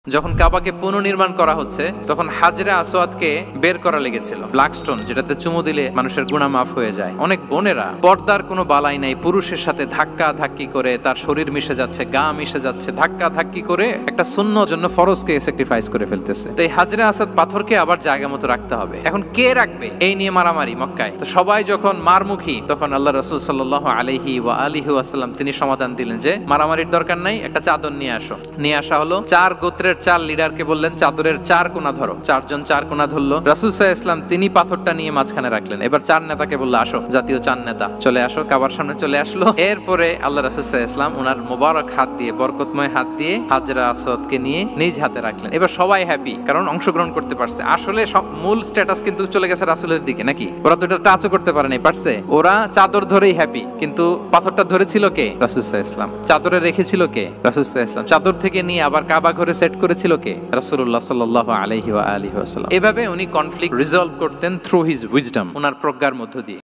যখন কাবাকে পুনর্নির্মাণ করা হচ্ছে তখন হাজরে আসওয়াদকে বের করা লেগেছিল। ব্ল্যাক স্টোন, যেটাতে চুমু দিলে মানুষের গুনাহ মাফ হয়ে যায়। অনেক বোনেরা পর্দার কোনো বালাই নাই, পুরুষের সাথে ধাক্কা ধাক্কি করে তার শরীর মিশে যাচ্ছে, গা মিশে যাচ্ছে, ধাক্কা ধাক্কি করে একটা সুন্নহর জন্য ফরজকে স্যাক্রিফাইস করে ফেলতেছে। তো এই হাজরে আসওয়াদ পাথরকে আবার জায়গা মতো রাখতে হবে। এখন কে রাখবে এই নিয়ে মারামারি মক্কায়। তো সবাই যখন মারমুখী, তখন আল্লাহ রাসূল সাল্লাল্লাহু আলাইহি ওয়া আলিহি ওয়াসাল্লাম তিনি সমাধান দিলেন যে মারামারির দরকার নাই, একটা চাদর নিয়ে আসো। নিয়ে আসা হলো। 4 গোত্রের 4 লিডারকে বললেন চাদরের 4 কোণা ধরো। 4 জন 4 কোণা ধরলো। রাসূল সাল্লাল্লাহু আলাইহি ওয়াসাল্লাম তিনি পাথরটা নিয়ে মাঝখানে রাখলেন। এবার 4 নেতাকে বললো আসো, জাতীয় 4 নেতা চলে আসো, কাবার সামনে চলে আসলো। এরপরে আল্লাহ রাসূল সাল্লাল্লাহু আলাইহি ওয়াসাল্লাম ওনার মোবারক হাত দিয়ে, বরকতময় হাত দিয়ে হাজরা আসওয়াদকে নিয়ে নিজ হাতে রাখলেন। এবার সবাই হ্যাপি, কারণ অংশগ্রহণ করতে পারছে। আসলে মূল স্ট্যাটাস কিন্তু চলে গেছে রাসূলের দিকে, নাকি? ওরা তো এটা টাচও করতে পারে নাই, পারছে? ওরা চাদর ধরেই হ্যাপি, কিন্তু পাথরটা ধরেছিল কে? রাসূল সাল্লাল্লাহু আলাইহি ওয়াসাল্লাম। চাদরে রেখেছিল কে? রাসূল সাল্লাল্লাহু আলাইহি ওয়াসাল্লাম। চাদর থেকে নিয়ে আবার কাবা ঘরে সেট করেছিল কে? রাসূলুল্লাহ সাল্লাল্লাহু আলাইহি ওয়া আলিহি ওয়াসাল্লাম। এভাবে উনি কনফ্লিক্ট রিজলভ করতেন থ্রু হিজ উইজডম, ওনার প্রজ্ঞার মধ্য দিয়ে।